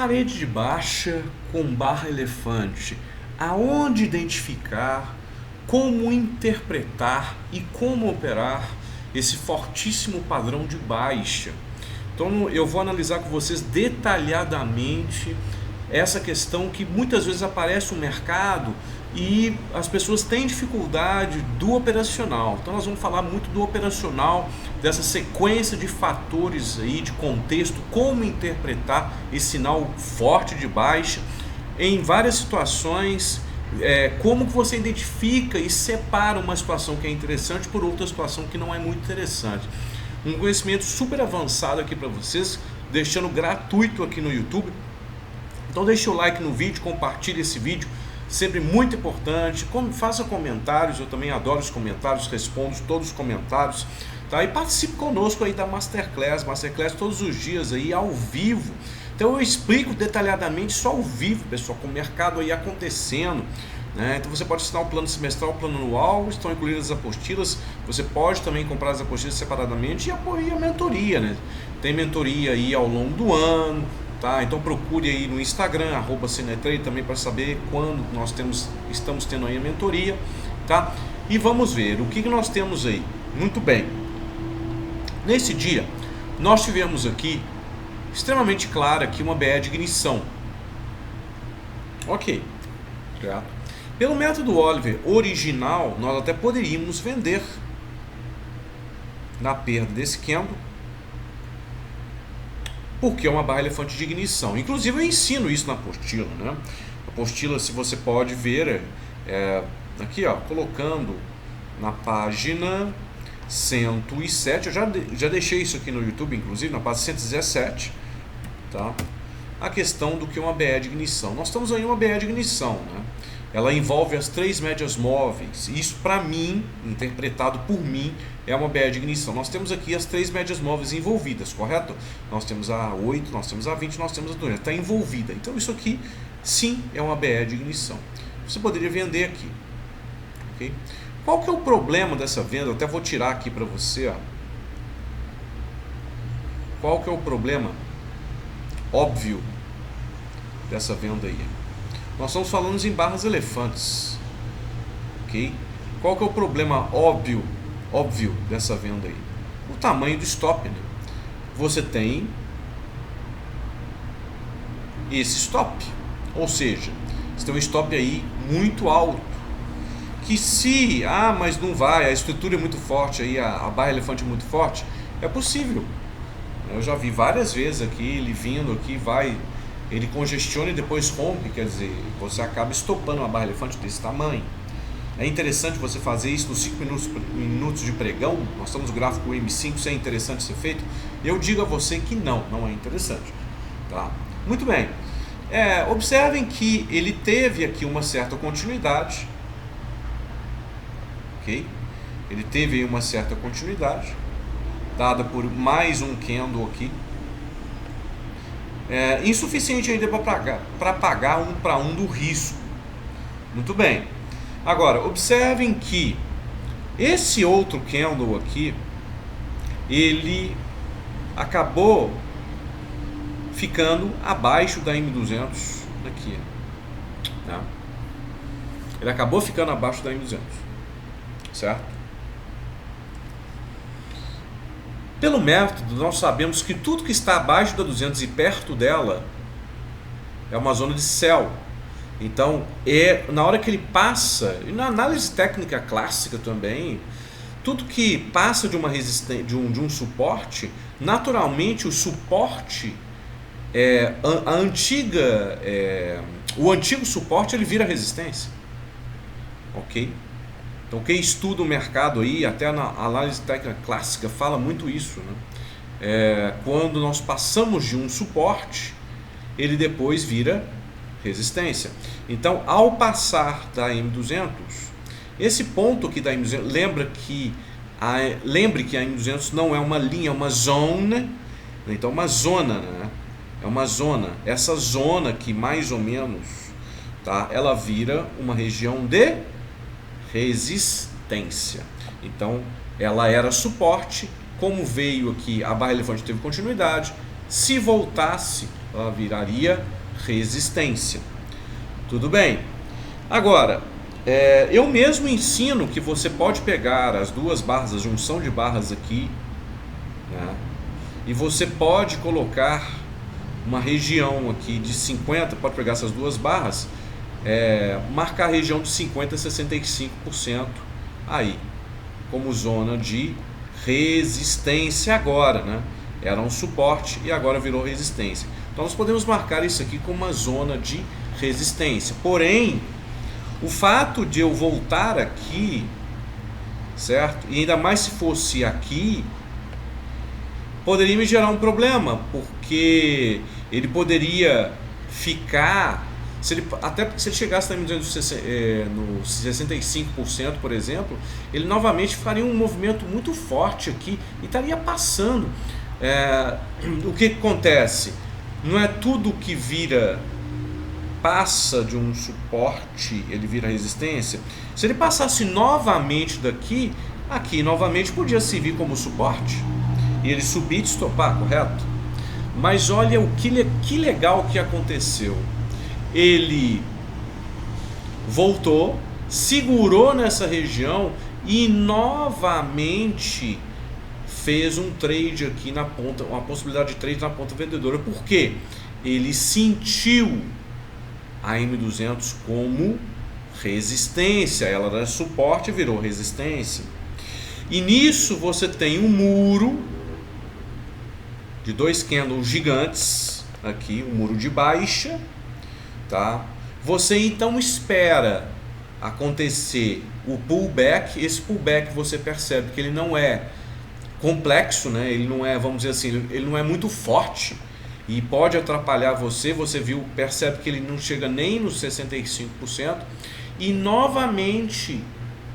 Parede de baixa com barra elefante. Aonde identificar, como interpretar e como operar esse fortíssimo padrão de baixa. Então eu vou analisar com vocês detalhadamente essa questão que muitas vezes aparece no mercado e as pessoas têm dificuldade do operacional. Então nós vamos falar muito do operacional, dessa sequência de fatores aí, de contexto, como interpretar esse sinal forte de baixa em várias situações, como que você identifica e separa uma situação que é interessante por outra situação que não é muito interessante. Um conhecimento super avançado aqui para vocês, deixando gratuito aqui no YouTube. Então deixe o like no vídeo, compartilhe esse vídeo, sempre muito importante. Faça comentários, eu também adoro os comentários, respondo todos os comentários, tá? E participe conosco aí da Masterclass todos os dias aí ao vivo. Então eu explico detalhadamente só ao vivo, pessoal, com o mercado aí acontecendo, né? Então você pode assinar o plano semestral, o plano anual, estão incluídas as apostilas. Você pode também comprar as apostilas separadamente e apoiar a mentoria, né? Tem mentoria aí ao longo do ano, tá? Então procure aí no Instagram, @Cinetrade, também para saber quando nós estamos tendo aí a mentoria, tá? E vamos ver o que nós temos aí. Muito bem. Nesse dia, nós tivemos aqui extremamente clara aqui uma BE de ignição. Ok, certo? Pelo método Oliver original, nós até poderíamos vender na perda desse candle, porque é uma barra elefante de ignição. Inclusive eu ensino isso na apostila, né? A apostila, se você pode ver, aqui, ó, colocando na página 107, eu já deixei isso aqui no YouTube, inclusive na página 117, tá? A questão do que é uma BE de ignição. Nós estamos aí em uma BE de ignição, né? Ela envolve as três médias móveis. Isso, para mim, interpretado por mim, é uma BE de ignição. Nós temos aqui as três médias móveis envolvidas, correto? Nós temos a 8, nós temos a 20, nós temos a 200. Está envolvida. Então isso aqui, sim, é uma BE de ignição. Você poderia vender aqui. Okay? Qual que é o problema dessa venda? Eu até vou tirar aqui para você. Ó. Qual que é o problema óbvio dessa venda aí? Nós estamos falando em barras elefantes, ok? Qual que é o problema óbvio dessa venda aí? O tamanho do stop, né? Você tem esse stop, ou seja, você tem um stop aí muito alto, que se, mas não vai, a estrutura é muito forte aí, a barra elefante é muito forte, é possível. Eu já vi várias vezes aqui, ele vindo aqui, ele congestiona e depois rompe, quer dizer, você acaba estopando uma barra elefante desse tamanho. É interessante você fazer isso nos 5 minutos de pregão. Nós estamos no gráfico M5, isso é interessante ser feito? Eu digo a você que não é interessante. Tá? Muito bem. Observem que ele teve aqui uma certa continuidade. Ok? Ele teve aí uma certa continuidade, dada por mais um candle aqui. Insuficiente ainda para pagar 1:1 do risco. Muito bem. Agora, observem que esse outro candle aqui, ele acabou ficando abaixo da M200 aqui. Tá? Ele acabou ficando abaixo da M200. Certo? Pelo método, nós sabemos que tudo que está abaixo da 200 e perto dela é uma zona de sell. Então, na hora que ele passa, e na análise técnica clássica também, tudo que passa de uma resistência, de um suporte, naturalmente o suporte, o antigo suporte, ele vira resistência. Ok? Então quem estuda o mercado aí, até na análise técnica clássica, fala muito isso, né? Quando nós passamos de um suporte, ele depois vira resistência. Então, ao passar da M200, esse ponto aqui da M200, lembre que a M200 não é uma linha, é uma zona. Então, uma zona, né? É uma zona. Essa zona aqui, mais ou menos, tá? Ela vira uma região de resistência. Então ela era suporte, como veio aqui a barra elefante teve continuidade, se voltasse ela viraria resistência. Tudo bem. Agora, eu mesmo ensino que você pode pegar as duas barras, a junção de barras aqui, né, e você pode colocar uma região aqui de 50, pode pegar essas duas barras, marcar a região de 50% a 65% aí, como zona de resistência agora, né? Era um suporte e agora virou resistência. Então nós podemos marcar isso aqui como uma zona de resistência. Porém, o fato de eu voltar aqui, certo? E ainda mais se fosse aqui, poderia me gerar um problema, porque ele poderia ficar, até se ele chegasse no 65%, por exemplo, ele novamente faria um movimento muito forte aqui e estaria passando. O que acontece? Não é tudo que passa de um suporte, ele vira resistência. Se ele passasse novamente daqui, aqui novamente podia servir como suporte e ele subir e estopar, correto? Mas olha que legal que aconteceu. Ele voltou, segurou nessa região e novamente fez um trade aqui na ponta, uma possibilidade de trade na ponta vendedora. Por quê? Ele sentiu a M200 como resistência, ela era suporte e virou resistência. E nisso você tem um muro de 2 candles gigantes aqui, um muro de baixa, tá? Você então espera acontecer o pullback. Esse pullback você percebe que ele não é complexo, né? Ele não é, vamos dizer assim, ele não é muito forte e pode atrapalhar você. Você percebe que ele não chega nem nos 65% e novamente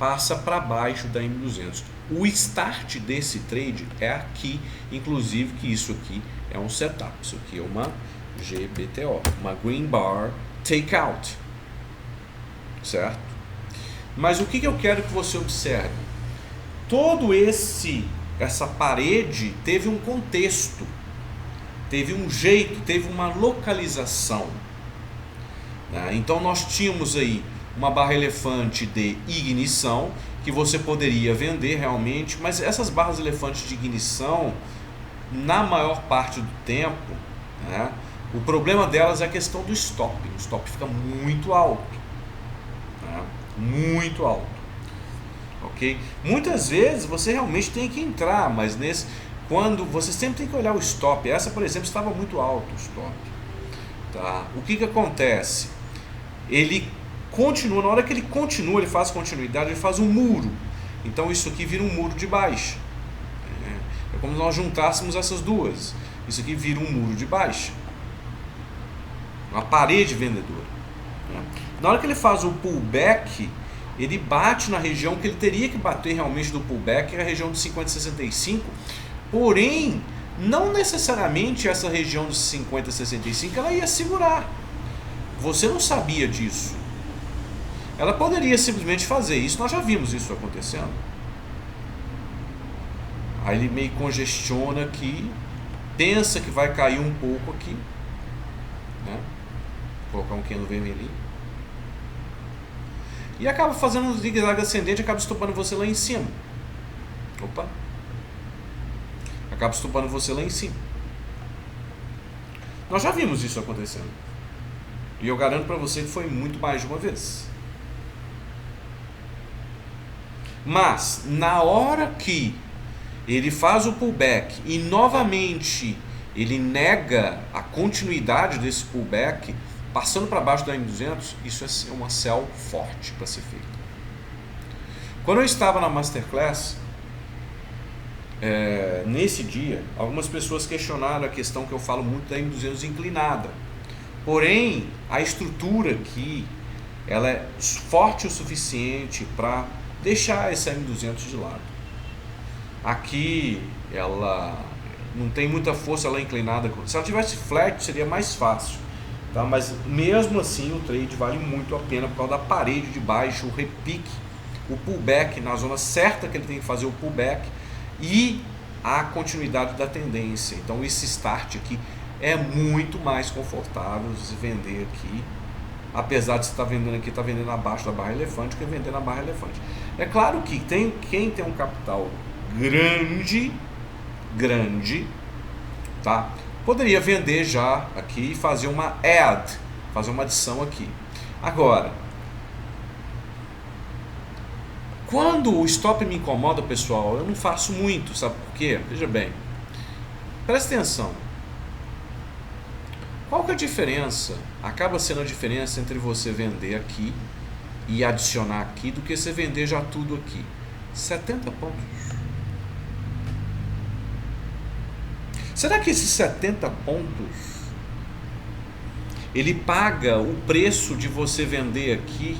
passa para baixo da M200. O start desse trade é aqui, inclusive que isso aqui é um setup, isso aqui é uma GBTO, uma Green Bar Takeout, certo? Mas o que eu quero que você observe? Todo essa parede teve um contexto, teve um jeito, teve uma localização, né? Então nós tínhamos aí uma barra elefante de ignição que você poderia vender realmente, mas essas barras elefantes de ignição, na maior parte do tempo, né, o problema delas é a questão do stop. O stop fica muito alto, né, muito alto, ok? Muitas vezes você realmente tem que entrar, mas quando você sempre tem que olhar o stop. Essa, por exemplo, estava muito alto o stop, tá? O que acontece? Ele continua, na hora que ele continua, ele faz continuidade, ele faz um muro. Então isso aqui vira um muro de baixa. É como se nós juntássemos essas duas. Isso aqui vira um muro de baixa, uma parede vendedora. Na hora que ele faz o pullback, ele bate na região que ele teria que bater realmente do pullback, que é a região de 50 e 65. Porém, não necessariamente essa região de 50 e 65 ela ia segurar. Você não sabia disso. Ela poderia simplesmente fazer isso, nós já vimos isso acontecendo. Aí ele meio congestiona aqui, pensa que vai cair um pouco aqui, né? Vou colocar um candle vermelhinho. E acaba fazendo um zigue-zague ascendente, acaba estupando você lá em cima. Opa! Acaba estupando você lá em cima. Nós já vimos isso acontecendo. E eu garanto para você que foi muito mais de uma vez. Mas, na hora que ele faz o pullback e novamente ele nega a continuidade desse pullback, passando para baixo da M200, isso é uma sell forte para ser feita. Quando eu estava na Masterclass, nesse dia, algumas pessoas questionaram a questão que eu falo muito da M200 inclinada. Porém, a estrutura aqui, ela é forte o suficiente para deixar essa M200 de lado. Aqui ela não tem muita força, ela é inclinada. Se ela tivesse flat seria mais fácil, tá? Mas mesmo assim o trade vale muito a pena por causa da parede de baixo, o repique, o pullback na zona certa que ele tem que fazer o pullback e a continuidade da tendência. Então esse start aqui é muito mais confortável você vender aqui, apesar de você estar vendendo aqui, está vendendo abaixo da barra elefante, que vender na barra elefante. É claro que quem tem um capital grande, tá? Poderia vender já aqui e fazer uma fazer uma adição aqui. Agora, quando o stop me incomoda, pessoal, eu não faço muito, sabe por quê? Veja bem, presta atenção. Qual que é a diferença? Acaba sendo a diferença entre você vender aqui e adicionar aqui do que você vender já tudo aqui. 70 pontos. Será que esses 70 pontos ele paga o preço de você vender aqui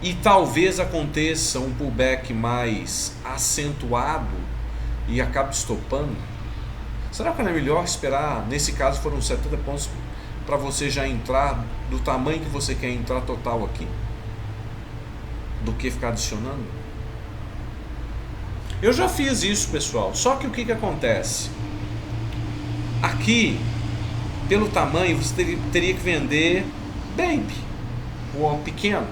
e talvez aconteça um pullback mais acentuado e acabe estopando? Será que não é melhor esperar? Nesse caso foram 70 pontos para você já entrar do tamanho que você quer entrar total aqui, do que ficar adicionando? Eu já fiz isso, pessoal, só que o que acontece? Aqui, pelo tamanho, você teria que vender baby, ou pequeno.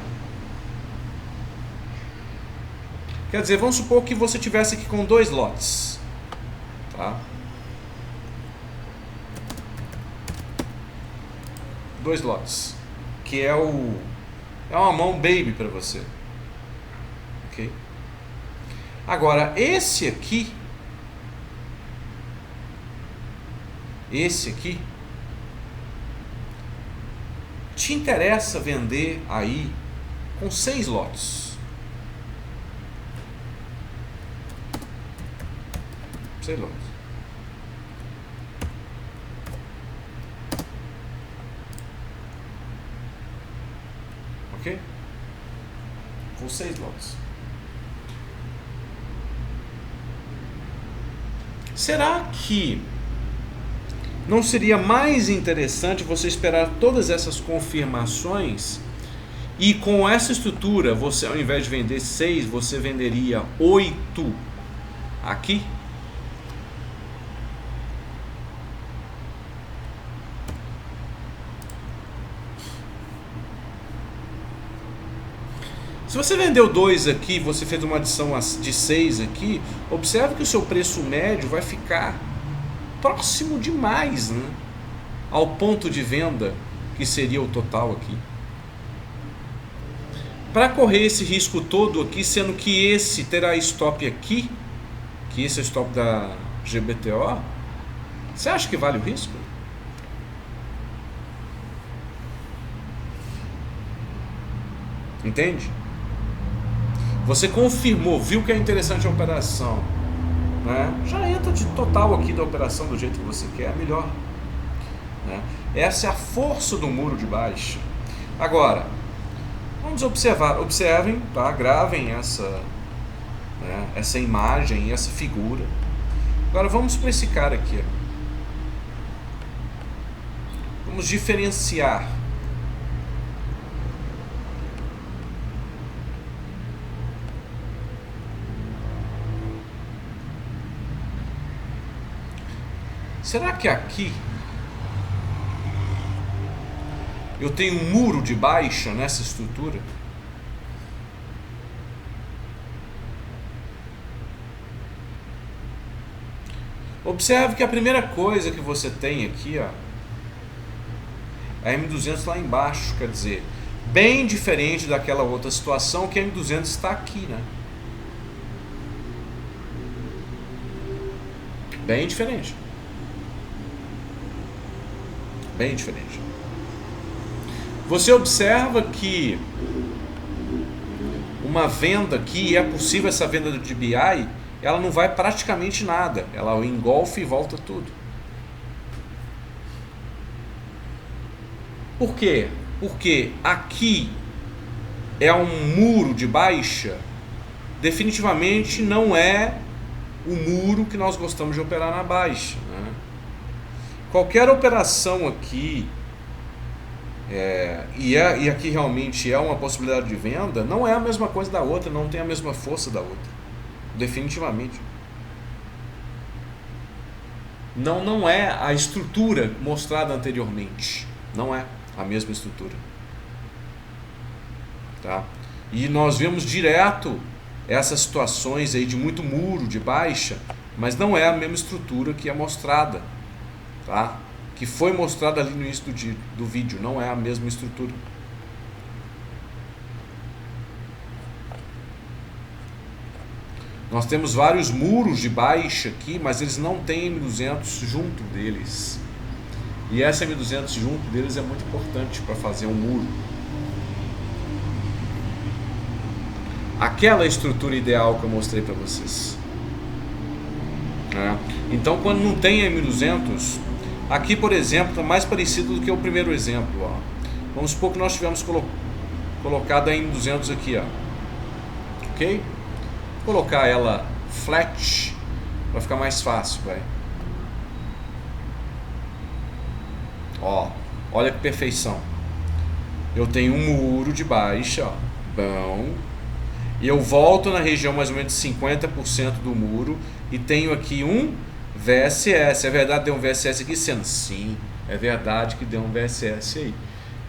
Quer dizer, vamos supor que você tivesse aqui com 2 lotes, tá? 2 lotes, que é uma mão baby para você, ok? Agora, esse aqui, te interessa vender aí com 6 lotes. 6 lotes. Ok? Com 6 lotes. Será que não seria mais interessante você esperar todas essas confirmações e com essa estrutura, você ao invés de vender 6, você venderia 8 aqui? Se você vendeu 2 aqui, você fez uma adição de 6 aqui, observe que o seu preço médio vai ficar próximo demais, né, ao ponto de venda que seria o total aqui. Para correr esse risco todo aqui, sendo que esse terá stop aqui, que esse é o stop da GBTO, você acha que vale o risco? Entende? Você confirmou, viu que é interessante a operação, né? Já entra de total aqui da operação do jeito que você quer, é melhor, né? Essa é a força do muro de baixa. Agora, vamos observar, observem, tá? Gravem essa imagem, essa figura. Agora vamos para esse cara aqui. Vamos diferenciar. Será que aqui eu tenho um muro de baixa nessa estrutura? Observe que a primeira coisa que você tem aqui, ó, é a M200 lá embaixo, quer dizer, bem diferente daquela outra situação que a M200 está aqui, né? Bem diferente. Bem diferente. Você observa que uma venda aqui, é possível essa venda do DBI, ela não vai praticamente nada, ela engolfa e volta tudo. Por quê? Porque aqui é um muro de baixa, definitivamente não é o muro que nós gostamos de operar na baixa, né? Qualquer operação aqui, e aqui realmente é uma possibilidade de venda, não é a mesma coisa da outra, não tem a mesma força da outra, definitivamente. não é a estrutura mostrada anteriormente. Não é a mesma estrutura. Tá? E nós vemos direto essas situações aí de muito muro, de baixa, mas não é a mesma estrutura que é mostrada, tá? Que foi mostrada ali no início do vídeo, não é a mesma estrutura. Nós temos vários muros de baixa aqui, mas eles não têm M200 junto deles. E essa M200 junto deles é muito importante para fazer um muro. Aquela estrutura ideal que eu mostrei para vocês. Então, quando não tem M200, aqui, por exemplo, está mais parecido do que o primeiro exemplo. Ó. Vamos supor que nós tivemos colocado a M200 aqui. Ó. Ok? Vou colocar ela flat para ficar mais fácil. Vai. Ó, olha que perfeição. Eu tenho um muro de baixa. Ó. Bom. E eu volto na região mais ou menos de 50% do muro e tenho aqui um VSS. É verdade que deu um VSS aqui, sendo? Sim, é verdade que deu um VSS aí.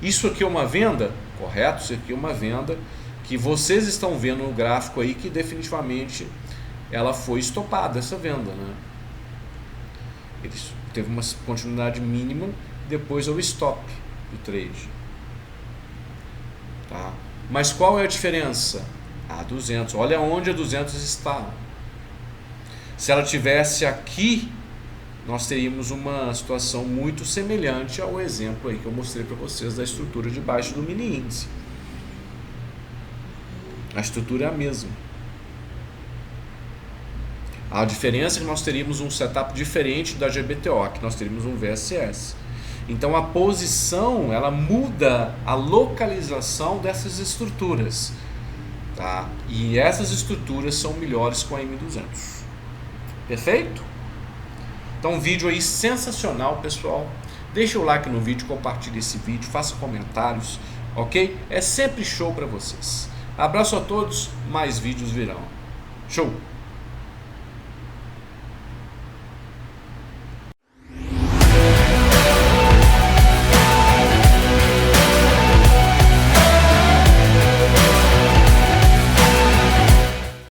Isso aqui é uma venda? Correto, isso aqui é uma venda que vocês estão vendo no gráfico aí que definitivamente ela foi estopada, essa venda, né? Ele teve uma continuidade mínima, depois o stop do trade. Tá? Mas qual é a diferença? A 200, olha onde a 200 está. Se ela tivesse aqui, nós teríamos uma situação muito semelhante ao exemplo aí que eu mostrei para vocês da estrutura de baixo do mini índice. A estrutura é a mesma. A diferença é que nós teríamos um setup diferente da GBTO, que nós teríamos um VSS. Então a posição, ela muda a localização dessas estruturas. Tá? E essas estruturas são melhores com a M200. Perfeito? Então um vídeo aí sensacional, pessoal. Deixa o like no vídeo, compartilhe esse vídeo, faça comentários, ok? É sempre show para vocês. Abraço a todos, mais vídeos virão. Show!